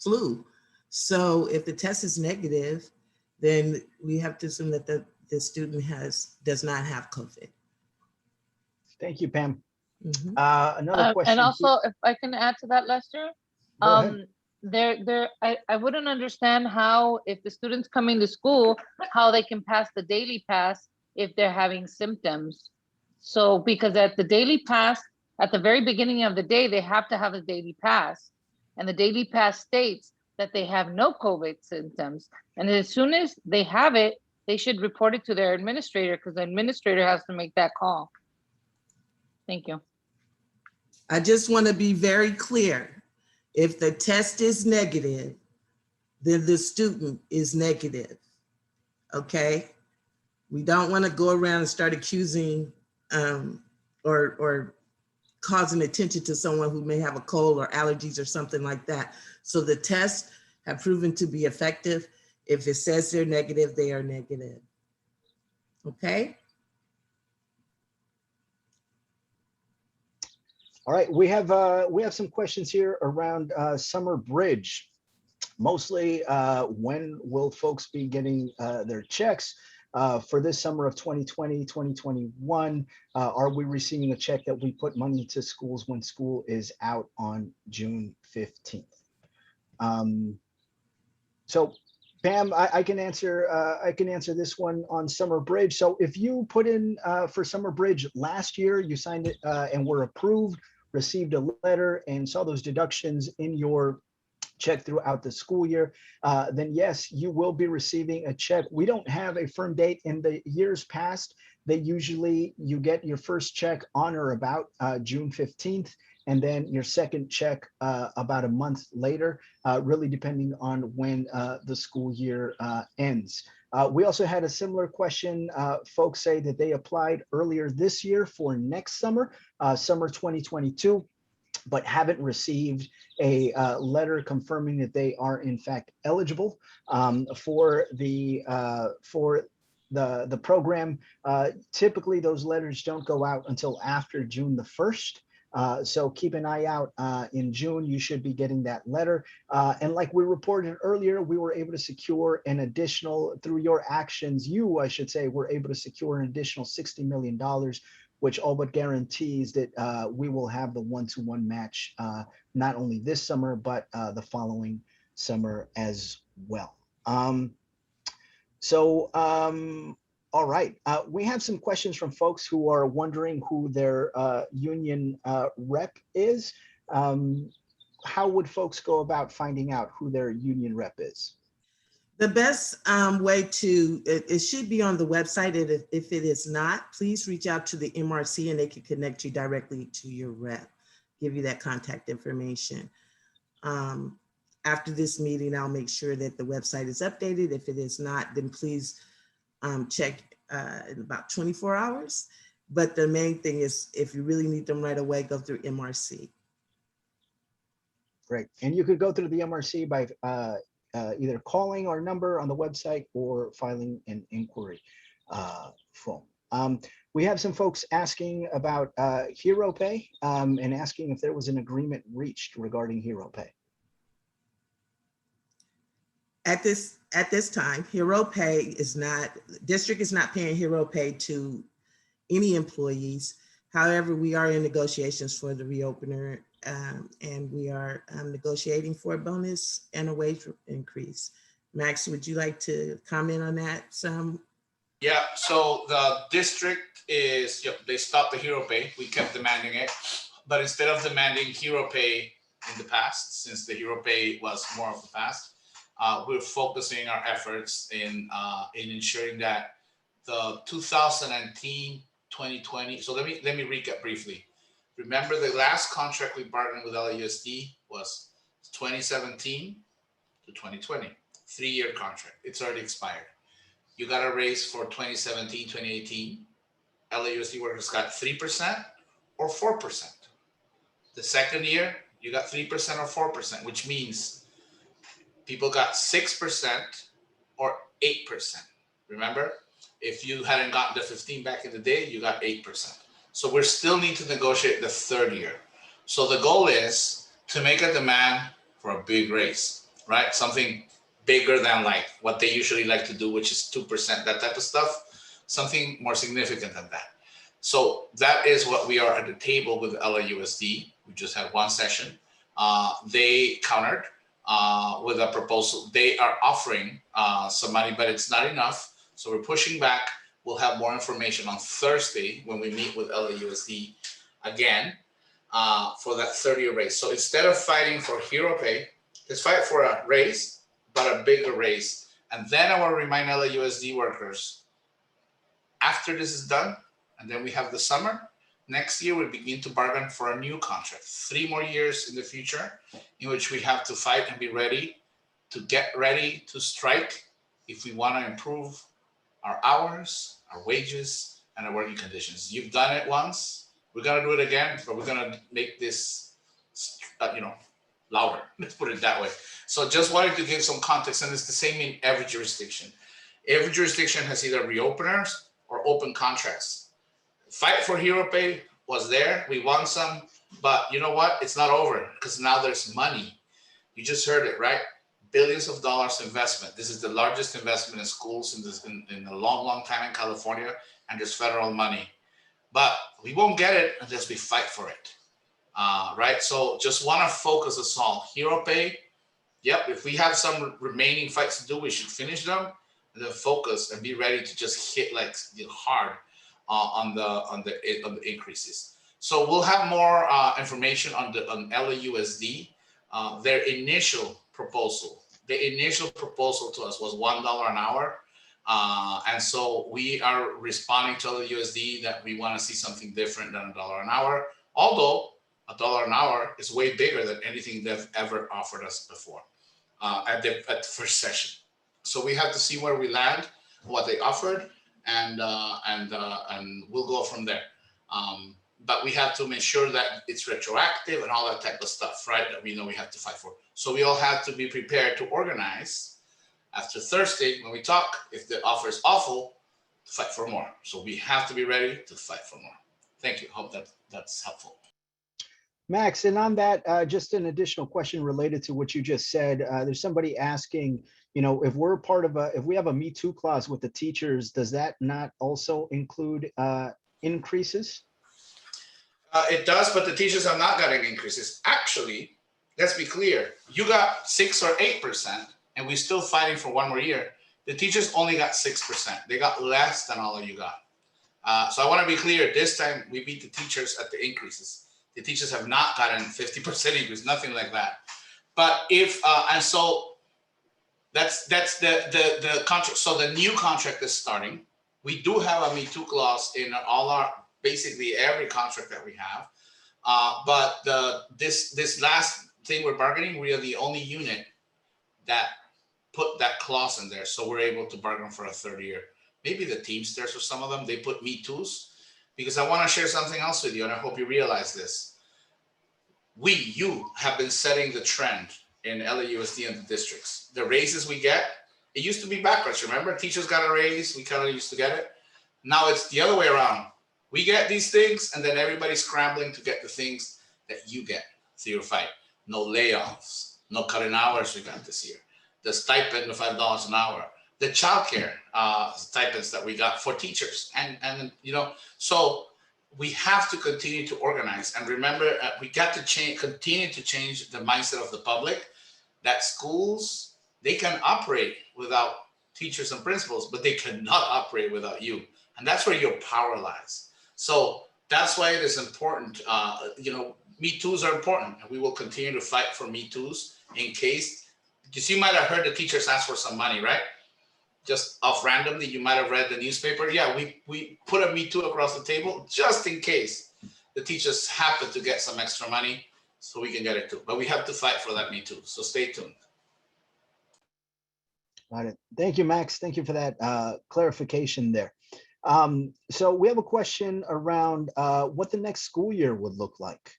flu. So if the test is negative, then we have to assume that the student does not have COVID. Thank you, Pam. Mm-hmm. Another question. And also, if I can add to that, Lester, Go ahead. I wouldn't understand how, if the students coming to school, how they can pass the daily pass if they're having symptoms. So, because at the daily pass, at the very beginning of the day, they have to have a daily pass. And the daily pass states that they have no COVID symptoms. And as soon as they have it, they should report it to their administrator, because the administrator has to make that call. Thank you. I just want to be very clear. If the test is negative, then the student is negative, okay? We don't want to go around and start accusing or causing attention to someone who may have a cold or allergies or something like that. So the tests have proven to be effective. If it says they're negative, they are negative, okay? All right, we have some questions here around Summer Bridge. Mostly, when will folks be getting their checks? for this summer of 2020, 2021, are we receiving a check that we put money to schools when school is out on June 15th? So Pam, I can answer this one on Summer Bridge. So if you put in for Summer Bridge last year, you signed it and were approved, received a letter and saw those deductions in your check throughout the school year, then yes, you will be receiving a check. We don't have a firm date. In the years past, you get your first check on or about June 15th, and then your second check about a month later, really depending on when the school year ends. We also had a similar question. Folks say that they applied earlier this year for next summer, summer 2022, but haven't received a letter confirming that they are in fact eligible for the program. Typically, those letters don't go out until after June the 1st. So keep an eye out in June, you should be getting that letter. And like we reported earlier, we were able to secure an additional, through your actions, I should say, were able to secure an additional $60 million, which all but guarantees that we will have the one-to-one match, not only this summer, but the following summer as well. All right, we have some questions from folks who are wondering who their union rep is. How would folks go about finding out who their union rep is? The best way to, it should be on the website. If it is not, please reach out to the MRC and they can connect you directly to your rep, give you that contact information. After this meeting, I'll make sure that the website is updated. If it is not, then please check in about 24 hours. But the main thing is, if you really need them right away, go through MRC. Great, and you could go through the MRC by either calling our number on the website or filing an inquiry form. We have some folks asking about Hero Pay and asking if there was an agreement reached regarding Hero Pay. At this time, Hero Pay is not, district is not paying Hero Pay to any employees. However, we are in negotiations for the reopener and we are negotiating for a bonus and a wage increase. Max, would you like to comment on that some? Yeah, so the district is, they stopped the Hero Pay. We kept demanding it, but instead of demanding Hero Pay in the past, since the Hero Pay was more of the past, we're focusing our efforts in ensuring that the 2019-2020. So let me recap briefly. Remember, the last contract we bargained with LAUSD was 2017 to 2020, 3-year contract. It's already expired. You got a raise for 2017, 2018. LAUSD workers got 3% or 4%. The second year, you got 3% or 4%, which means people got 6% or 8%. Remember, if you hadn't gotten the 15 back in the day, you got 8%. So we still need to negotiate the third year. So the goal is to make a demand for a big raise, right? Something bigger than like what they usually like to do, which is 2%, that type of stuff, something more significant than that. So that is what we are at the table with LAUSD. We just had one session. They countered with a proposal. They are offering some money, but it's not enough. So we're pushing back. We'll have more information on Thursday when we meet with LAUSD again for that 30-year raise. So instead of fighting for Hero Pay, let's fight for a raise, but a bigger raise. And then I want to remind LAUSD workers, after this is done, and then we have the summer, next year we begin to bargain for a new contract. 3 more years in the future in which we have to fight and be ready to get ready to strike if we want to improve our hours, our wages, and our working conditions. You've done it once. We're gonna do it again, but we're gonna make this, louder. Let's put it that way. So just wanted to give some context, and it's the same in every jurisdiction. Every jurisdiction has either reopeners or open contracts. Fight for Hero Pay was there. We won some, but you know what? It's not over because now there's money. You just heard it, right? billions of dollars investment. This is the largest investment in schools in a long, long time in California, and there's federal money. But we won't get it unless we fight for it, right? So just want to focus us all. Hero pay, yep, if we have some remaining fights to do, we should finish them, and then focus and be ready to just hit like hard on the increases. So we'll have more information on LAUSD. Their initial proposal to us was $1 an hour. And so we are responding to LAUSD that we want to see something different than $1 an hour, although $1 an hour is way bigger than anything they've ever offered us before at the first session. So we have to see where we land, what they offered, and we'll go from there. But we have to make sure that it's retroactive and all that type of stuff, right? That we know we have to fight for. So we all have to be prepared to organize after Thursday when we talk, if the offer is awful, to fight for more. So we have to be ready to fight for more. Thank you. Hope that's helpful. Max, and on that, just an additional question related to what you just said. There's somebody asking, you know, if we're part of if we have a Me Too clause with the teachers, does that not also include increases? It does, but the teachers have not gotten increases. Actually, let's be clear. You got 6 or 8%, and we're still fighting for one more year. The teachers only got 6%. They got less than all of you got. So I want to be clear. This time, we beat the teachers at the increases. The teachers have not gotten 50% increase, nothing like that. But if, and so that's the contract. So the new contract is starting. We do have a Me Too clause in all our, basically every contract that we have. But this last thing we're bargaining, we are the only unit that put that clause in there. So we're able to bargain for a third year. Maybe the Teamsters or some of them, they put Me Too's, because I want to share something else with you, and I hope you realize this. You have been setting the trend in LAUSD and the districts. The raises we get, it used to be backwards. Remember, teachers got a raise, we kind of used to get it. Now it's the other way around. We get these things, and then everybody's scrambling to get the things that you get through your fight. No layoffs, no cutting hours we got this year. The stipend of $5 an hour, the childcare stipends that we got for teachers, and you know, so we have to continue to organize. And remember, we got to continue to change the mindset of the public that schools, they can operate without teachers and principals, but they cannot operate without you. And that's where your power lies. So that's why it is important. You know, Me Too's are important, and we will continue to fight for Me Too's in case, because you might have heard the teachers ask for some money, right? Just off randomly, you might have read the newspaper. Yeah, we put a Me Too across the table just in case the teachers happen to get some extra money so we can get it too. But we have to fight for that Me Too. So stay tuned. Got it. Thank you, Max. Thank you for that clarification there. So we have a question around what the next school year would look like.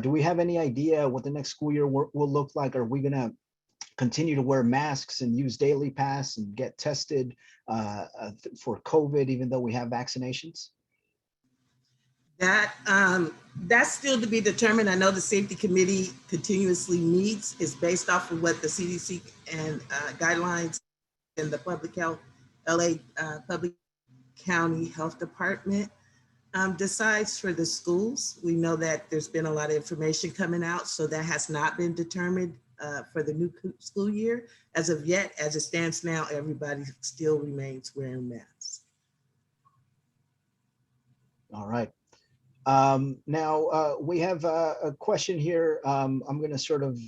Do we have any idea what the next school year will look like? Are we going to continue to wear masks and use daily pass and get tested for COVID, even though we have vaccinations? That's still to be determined. I know the safety committee continuously meets. It's based off of what the CDC and guidelines and the public health, LA Public County Health Department decides for the schools. We know that there's been a lot of information coming out, so that has not been determined for the new school year. As of yet, as it stands now, everybody still remains wearing masks. All right. Now we have a question here. I'm going to sort of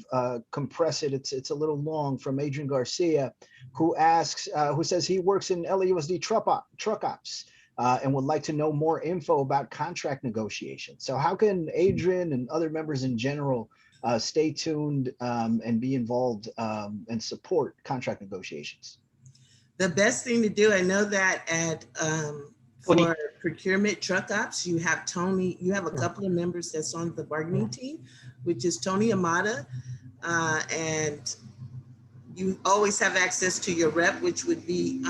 compress it. It's a little long, from Adrian Garcia, who asks, who says he works in LAUSD truck ops and would like to know more info about contract negotiations. So how can Adrian and other members in general stay tuned and be involved and support contract negotiations? The best thing to do, I know that at for procurement truck ops, you have Tony, you have a couple of members that's on the bargaining team, which is Tony Amata, and you always have access to your rep, which would be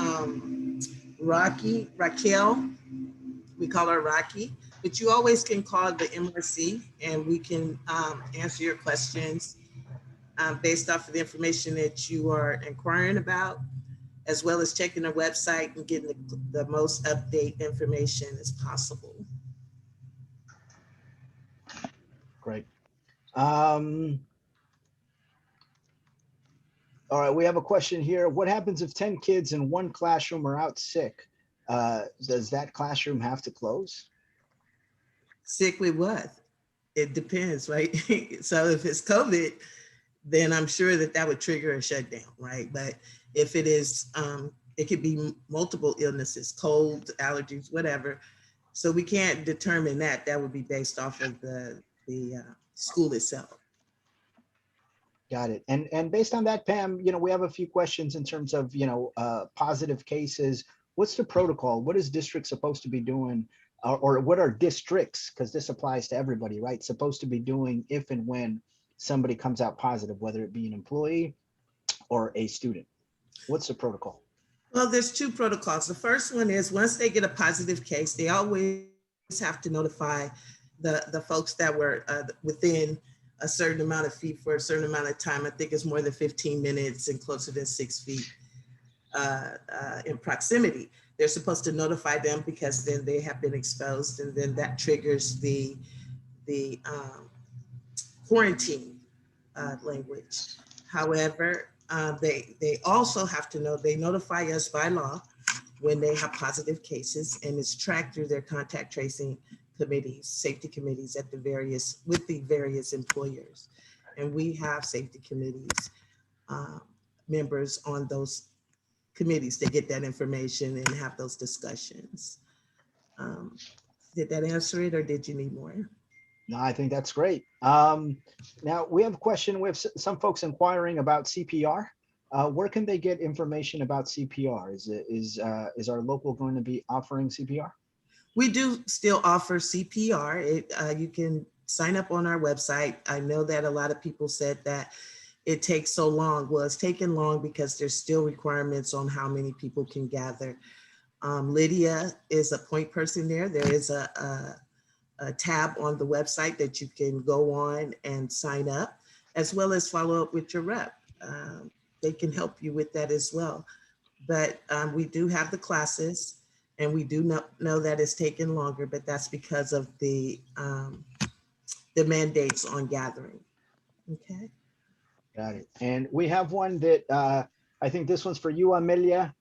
Raquel, we call her Rocky, but you always can call the MRC and we can answer your questions based off of the information that you are inquiring about, as well as checking the website and getting the most update information as possible. Great. All right, we have a question here. What happens if 10 kids in one classroom are out sick? Does that classroom have to close? Sick with what? It depends, right? So if it's COVID, then I'm sure that would trigger a shutdown, right? But if it is, it could be multiple illnesses, cold, allergies, whatever. So we can't determine that. That would be based off of the school itself. Got it. And based on that, Pam, we have a few questions in terms of, positive cases. What's the protocol? What is district supposed to be doing? Or what are districts, because this applies to everybody, right, supposed to be doing if and when somebody comes out positive, whether it be an employee or a student? What's the protocol? Well, there's two protocols. The first one is once they get a positive case, they always have to notify the folks that were within a certain amount of feet for a certain amount of time. I think it's more than 15 minutes and closer than 6 feet in proximity. They're supposed to notify them because then they have been exposed, and then that triggers the quarantine language. However, they also have to know, they notify us by law when they have positive cases, and it's tracked through their contact tracing committees, safety committees with the various employers. And we have safety committees members on those committees to get that information and have those discussions. Did that answer it, or did you need more? No, I think that's great. Now we have a question. We have some folks inquiring about CPR. Where can they get information about CPR? Is our local going to be offering CPR? We do still offer CPR. You can sign up on our website. I know that a lot of people said that it takes so long. Well, it's taken long because there's still requirements on how many people can gather. Lydia is a point person there. There is a tab on the website that you can go on and sign up, as well as follow up with your rep. They can help you with that as well. But we do have the classes, and we do know that it's taken longer, but that's because of the mandates on gathering. Okay. Got it. And we have one that I think this one's for you, Amelia.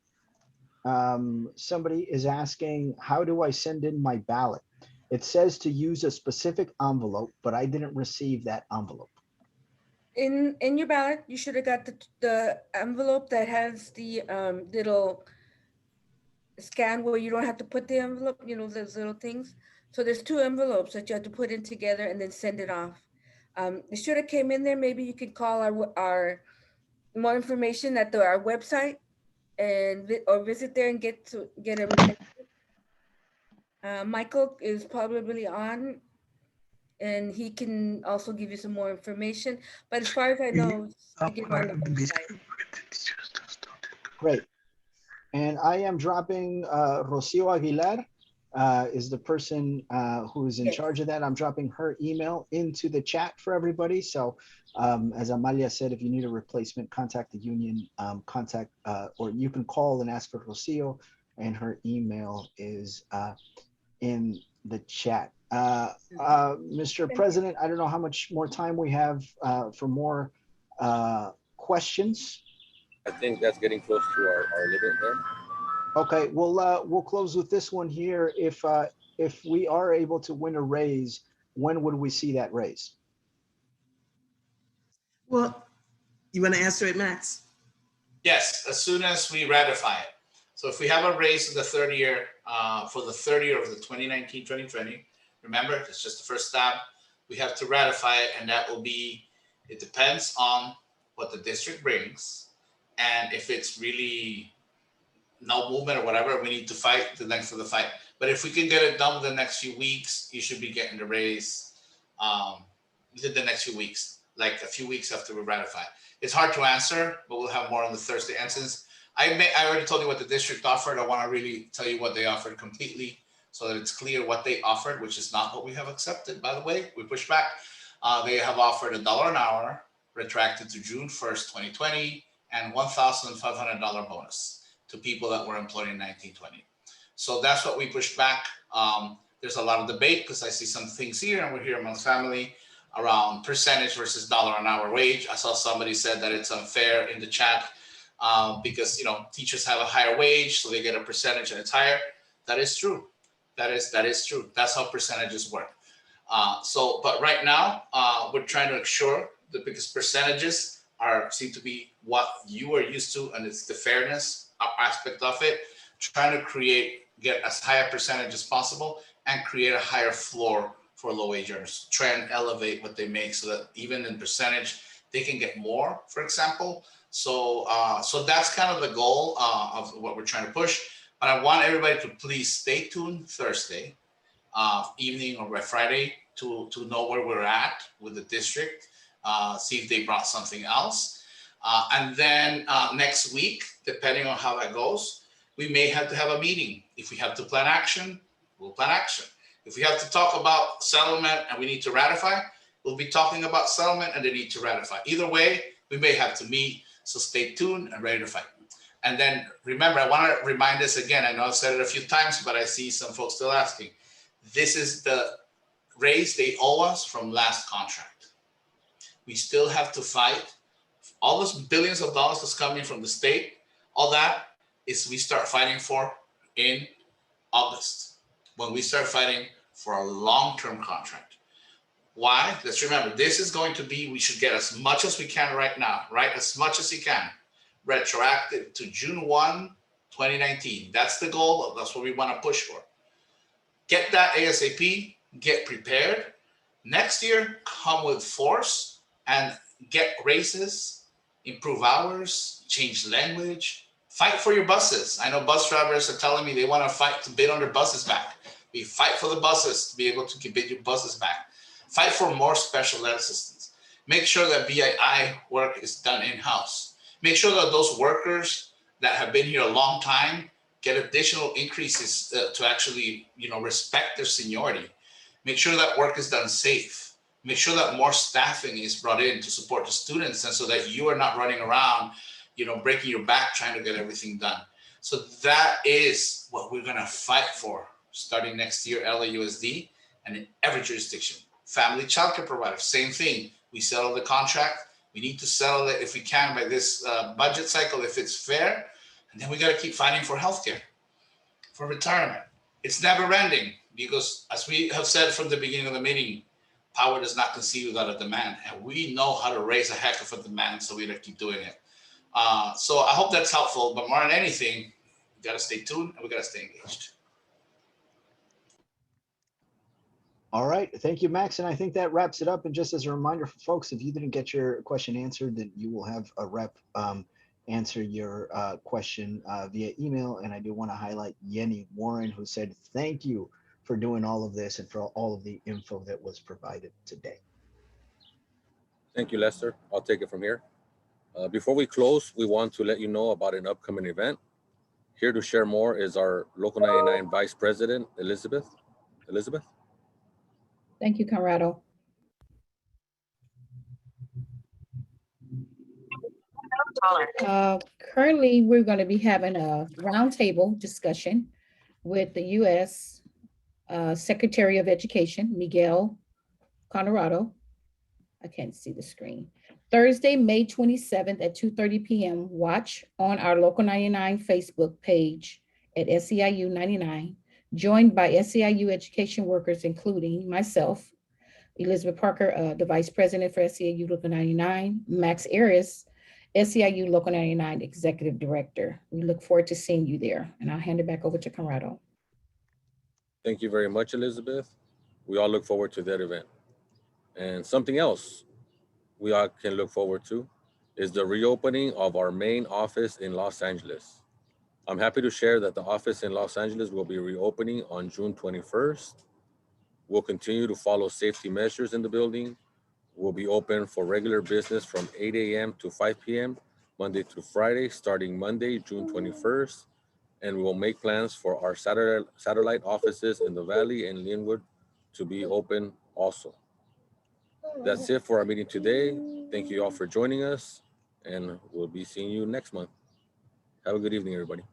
Somebody is asking, how do I send in my ballot? It says to use a specific envelope, but I didn't receive that envelope. In your ballot, you should have got the envelope that has the little scan where you don't have to put the envelope, those little things. So there's 2 envelopes that you have to put in together and then send it off. It should have came in there. Maybe you can call our more information at our website or visit there and get everything. Michael is probably on, and he can also give you some more information. But as far as I know, get on the website. Great. And I am dropping Rocio Aguilar is the person who is in charge of that. I'm dropping her email into the chat for everybody. So as Amalia said, if you need a replacement, contact the union, or you can call and ask for Rocio, and her email is in the chat. Mr. President, I don't know how much more time we have for more questions. I think that's getting close to our limit there. Okay, we'll close with this one here. If we are able to win a raise, when would we see that raise? Well, you want to answer it, Max? Yes, as soon as we ratify it. So if we have a raise in the third year, for the third year of the 2019-2020, remember, it's just the first step. We have to ratify it, and that will be, it depends on what the district brings. And if it's really no movement or whatever, we need to fight the length of the fight. But if we can get it done within the next few weeks, you should be getting the raise within the next few weeks, like a few weeks after we ratify. It's hard to answer, but we'll have more on the Thursday. And since I already told you what the district offered, I want to really tell you what they offered completely so that it's clear what they offered, which is not what we have accepted, by the way. We pushed back. They have offered $1 an hour retroactive to June 1st, 2020, and $1,500 bonus to people that were employed in 1920. So that's what we pushed back. There's a lot of debate because I see some things here, and we're here amongst family around percentage versus dollar an hour wage. I saw somebody said that it's unfair in the chat because teachers have a higher wage, so they get a percentage and it's higher. That is true. That is true. That's how percentages work. But right now we're trying to ensure that because percentages seem to be what you are used to, and it's the fairness aspect of it, trying to get as high a percentage as possible and create a higher floor for low wage earners. Try and elevate what they make so that even in percentage, they can get more, for example. So that's kind of the goal of what we're trying to push. But I want everybody to please stay tuned Thursday evening or by Friday to know where we're at with the district, see if they brought something else. And then next week, depending on how that goes, we may have to have a meeting. If we have to plan action, we'll plan action. If we have to talk about settlement and we need to ratify, we'll be talking about settlement and they need to ratify. Either way, we may have to meet. So stay tuned and ready to fight. And then remember, I want to remind this again. I know I've said it a few times, but I see some folks still asking. This is the raise they owe us from last contract. We still have to fight. All those billions of dollars that's coming from the state, all that is we start fighting for in August, when we start fighting for a long-term contract. Why? Let's remember, this is going to be, we should get as much as we can right now, right? As much as you can, retroactive to June 1, 2019. That's the goal. That's what we want to push for. Get that ASAP, get prepared. Next year, come with force and get raises, improve hours, change language, fight for your buses. I know bus drivers are telling me they want to fight to bid on their buses back. We fight for the buses to be able to bid your buses back. Fight for more special ed assistance. Make sure that BII work is done in-house. Make sure that those workers that have been here a long time get additional increases to actually, respect their seniority. Make sure that work is done safe. Make sure that more staffing is brought in to support the students, and so that you are not running around, breaking your back trying to get everything done. So that is what we're gonna fight for starting next year, LAUSD, and in every jurisdiction. Family childcare provider, same thing. We settle the contract. We need to settle it if we can by this budget cycle, if it's fair. And then we got to keep fighting for healthcare, for retirement. It's never ending because, as we have said from the beginning of the meeting, power does not conceive without a demand. And we know how to raise a heck of a demand, so we got to keep doing it. So I hope that's helpful. But more than anything, we got to stay tuned and we got to stay engaged. All right, thank you, Max. And I think that wraps it up. And just as a reminder for folks, if you didn't get your question answered, then you will have a rep answer your question via email. And I do want to highlight Yenny Warren, who said, thank you for doing all of this and for all of the info that was provided today. Thank you, Lester. I'll take it from here. Before we close, we want to let you know about an upcoming event. Here to share more is our Local 99 Vice President, Elizabeth. Elizabeth? Thank you, Conrado. Currently, we're going to be having a roundtable discussion with the U.S. Secretary of Education, Miguel Conrado. I can't see the screen. Thursday, May 27th at 2:30 p.m. Watch on our Local 99 Facebook page at SEIU 99, joined by SEIU education workers, including myself, Elizabeth Parker, the Vice President for SEIU Local 99, Max Arias, SEIU Local 99 Executive Director. We look forward to seeing you there. And I'll hand it back over to Conrado. Thank you very much, Elizabeth. We all look forward to that event. And something else we all can look forward to is the reopening of our main office in Los Angeles. I'm happy to share that the office in Los Angeles will be reopening on June 21st. We'll continue to follow safety measures in the building. We'll be open for regular business from 8 a.m. to 5 p.m., Monday through Friday, starting Monday, June 21st. And we will make plans for our satellite offices in the Valley and Linwood to be open also. That's it for our meeting today. Thank you all for joining us, and we'll be seeing you next month. Have a good evening, everybody.